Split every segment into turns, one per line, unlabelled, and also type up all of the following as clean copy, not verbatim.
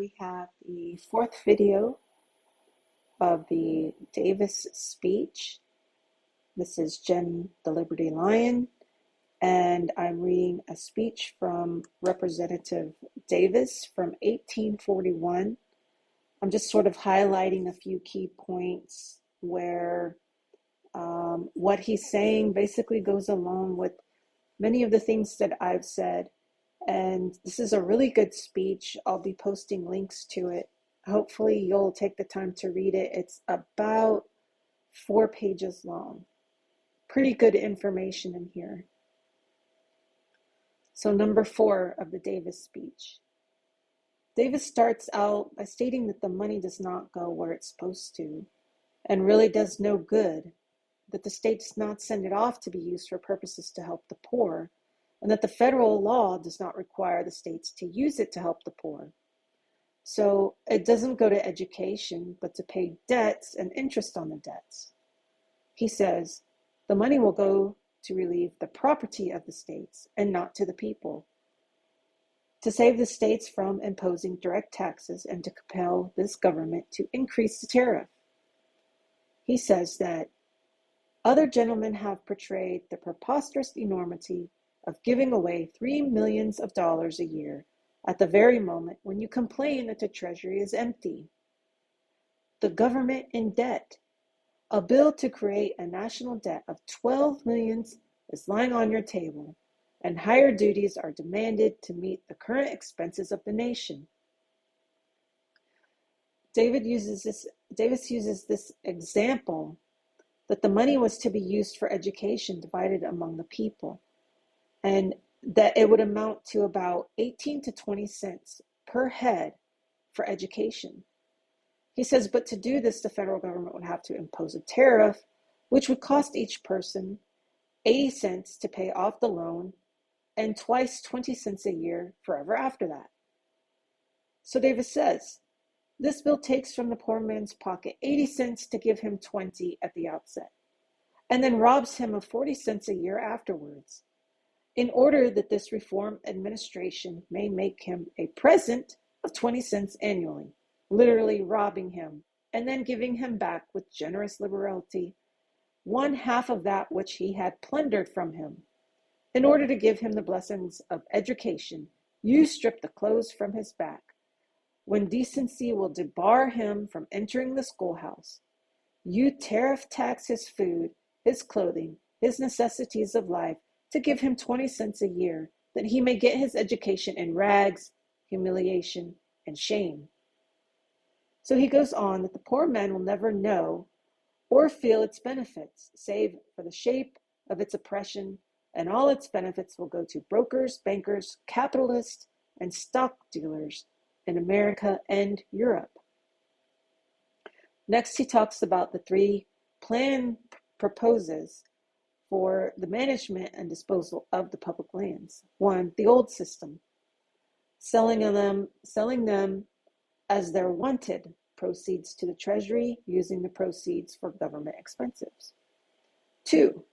We have the fourth video of the Davis speech. This is Jen the Liberty Lion, and I'm reading a speech from Representative Davis from 1841. I'm just sort of highlighting a few key points where what he's saying basically goes along with many of the things that I've said. And this is a really good speech. I'll be posting links to it. Hopefully you'll take the time to read it. It's about 4 pages long. Pretty good information in here. So number 4 of the Davis speech. Davis starts out by stating that the money does not go where it's supposed to and really does no good, that the state does not send it off to be used for purposes to help the poor, and that the federal law does not require the states to use it to help the poor. So it doesn't go to education, but to pay debts and interest on the debts. He says, the money will go to relieve the property of the states and not to the people, to save the states from imposing direct taxes and to compel this government to increase the tariff. He says that other gentlemen have portrayed the preposterous enormity of giving away $3 million a year at the very moment when you complain that the treasury is empty. The government in debt. A bill to create a national debt of $12 million is lying on your table, and higher duties are demanded to meet the current expenses of the nation. Davis uses this example that the money was to be used for education divided among the people, and that it would amount to about 18 to 20 cents per head for education. He says, but to do this, the federal government would have to impose a tariff, which would cost each person 80 cents to pay off the loan and twice 20 cents a year forever after that. So Davis says, this bill takes from the poor man's pocket 80 cents to give him 20 at the outset, and then robs him of 40 cents a year afterwards, in order that this reform administration may make him a present of 20 cents annually, literally robbing him, and then giving him back with generous liberality 1/2 of that which he had plundered from him. In order to give him the blessings of education, you strip the clothes from his back, when decency will debar him from entering the schoolhouse. You tariff tax his food, his clothing, his necessities of life, to give him 20 cents a year, that he may get his education in rags, humiliation, and shame. So he goes on that the poor man will never know or feel its benefits, save for the shape of its oppression, and all its benefits will go to brokers, bankers, capitalists, and stock dealers in America and Europe. Next, he talks about the 3 plan proposes for the management and disposal of the public lands. 1, the old system, selling them as they're wanted, proceeds to the treasury, using the proceeds for government expenses. 2,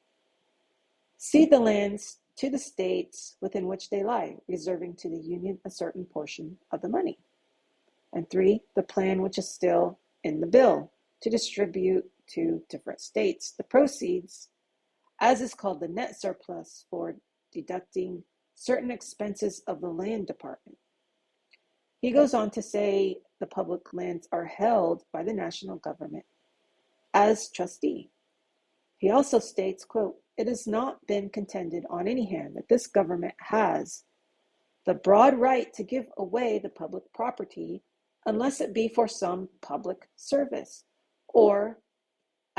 cede the lands to the states within which they lie, reserving to the Union a certain portion of the money. And 3, the plan which is still in the bill, to distribute to different states the proceeds, as is called the net surplus, for deducting certain expenses of the land department. He goes on to say the public lands are held by the national government as trustee. He also states, quote, it has not been contended on any hand that this government has the broad right to give away the public property unless it be for some public service or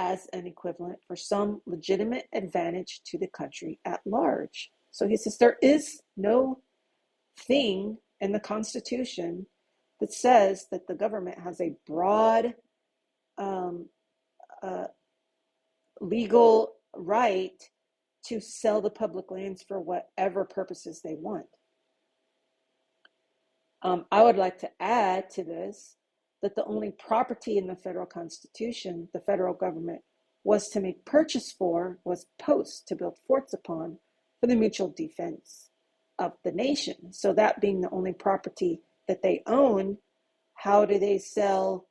as an equivalent for some legitimate advantage to the country at large. So he says there is no thing in the Constitution that says that the government has a broad legal right to sell the public lands for whatever purposes they want. I would like to add to this that the only property in the federal Constitution the federal government was to make purchase for was posts to build forts upon for the mutual defense of the nation. So that being the only property that they own, how do they sell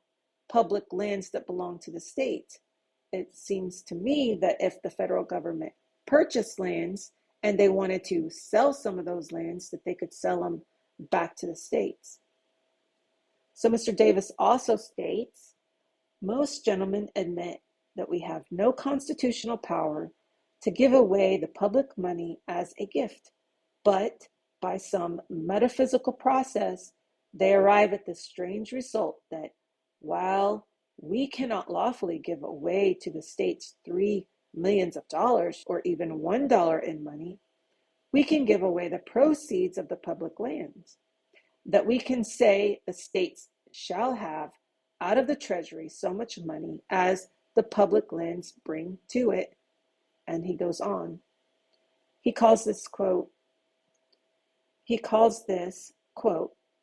public lands that belong to the state? It seems to me that if the federal government purchased lands and they wanted to sell some of those lands, that they could sell them back to the states. So Mr. Davis also states, most gentlemen admit that we have no constitutional power to give away the public money as a gift, but by some metaphysical process, they arrive at the strange result that while we cannot lawfully give away to the states $3 million or even $1 in money, we can give away the proceeds of the public lands, that we can say the states shall have out of the treasury so much money as the public lands bring to it. And he goes on. He calls this, quote,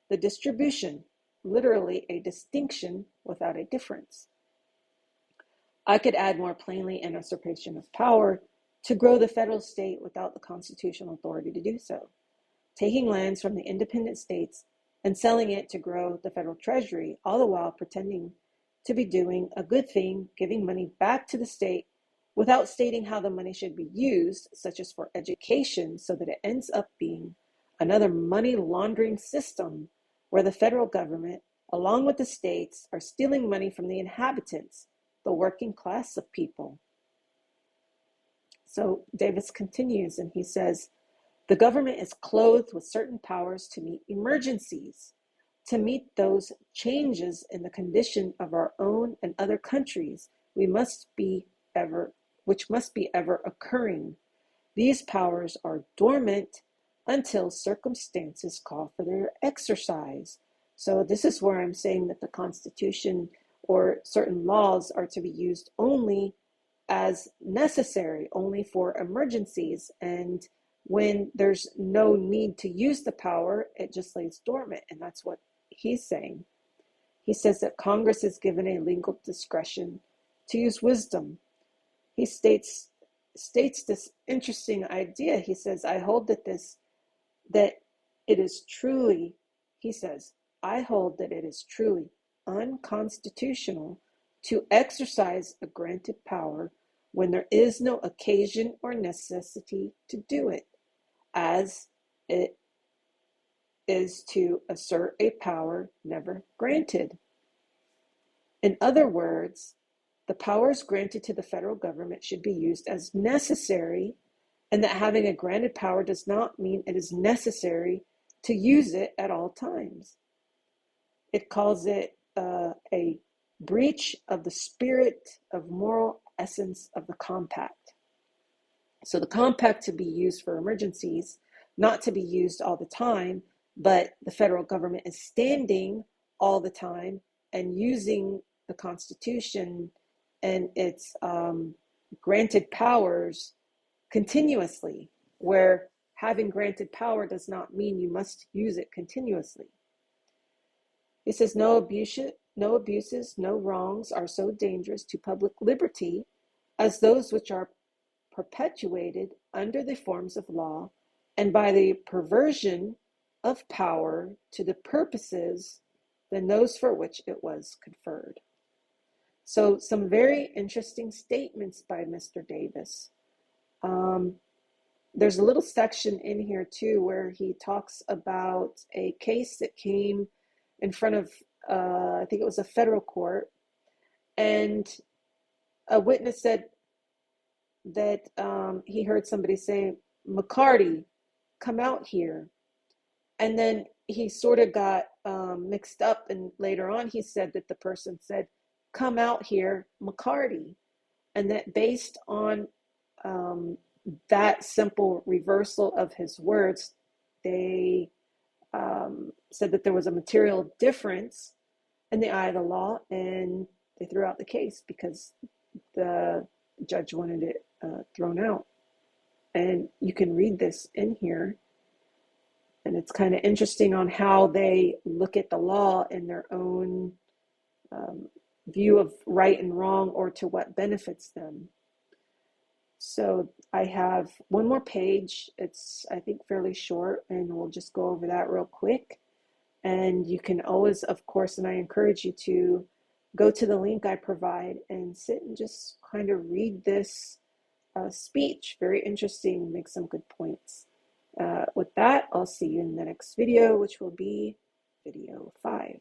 the distribution, literally a distinction without a difference. I could add more plainly an usurpation of power to grow the federal state without the constitutional authority to do so, taking lands from the independent states and selling it to grow the federal treasury, all the while pretending to be doing a good thing, giving money back to the state without stating how the money should be used, such as for education, so that it ends up being another money laundering system where the federal government, along with the states, are stealing money from the inhabitants, the working class of people. So Davis continues and he says, the government is clothed with certain powers to meet emergencies, to meet those changes in the condition of our own and other countries which must be ever occurring. These powers are dormant until circumstances call for their exercise. So this is where I'm saying that the Constitution or certain laws are to be used only as necessary, only for emergencies. And when there's no need to use the power, it just lays dormant. And that's what he's saying. He says that Congress is given a legal discretion to use wisdom. He states this interesting idea. He says, I hold that it is truly unconstitutional to exercise a granted power when there is no occasion or necessity to do it, as it is to assert a power never granted. In other words, the powers granted to the federal government should be used as necessary, and that having a granted power does not mean it is necessary to use it at all times. It calls it a breach of the spirit of moral essence of the compact. So the compact to be used for emergencies, not to be used all the time, but the federal government is standing all the time and using the Constitution and its granted powers continuously, where having granted power does not mean you must use it continuously. He says, no abuses, no wrongs are so dangerous to public liberty as those which are perpetuated under the forms of law and by the perversion of power to the purposes than those for which it was conferred. So some very interesting statements by Mr. Davis. There's a little section in here too where he talks about a case that came in front of, I think it was a federal court, and a witness said that he heard somebody say, McCarty, come out here. And then he sort of got mixed up, and later on he said that the person said, come out here, McCarty. And that based on that simple reversal of his words, they said that there was a material difference in the eye of the law, and they threw out the case because the judge wanted it thrown out. And you can read this in here, and it's kind of interesting on how they look at the law in their own view of right and wrong, or to what benefits them. So I have one more page. It's, I think, fairly short, and we'll just go over that real quick. And you can always, of course, and I encourage you to go to the link I provide and sit and just kind of read this speech. Very interesting, make some good points. With that, I'll see you in the next video, which will be video 5.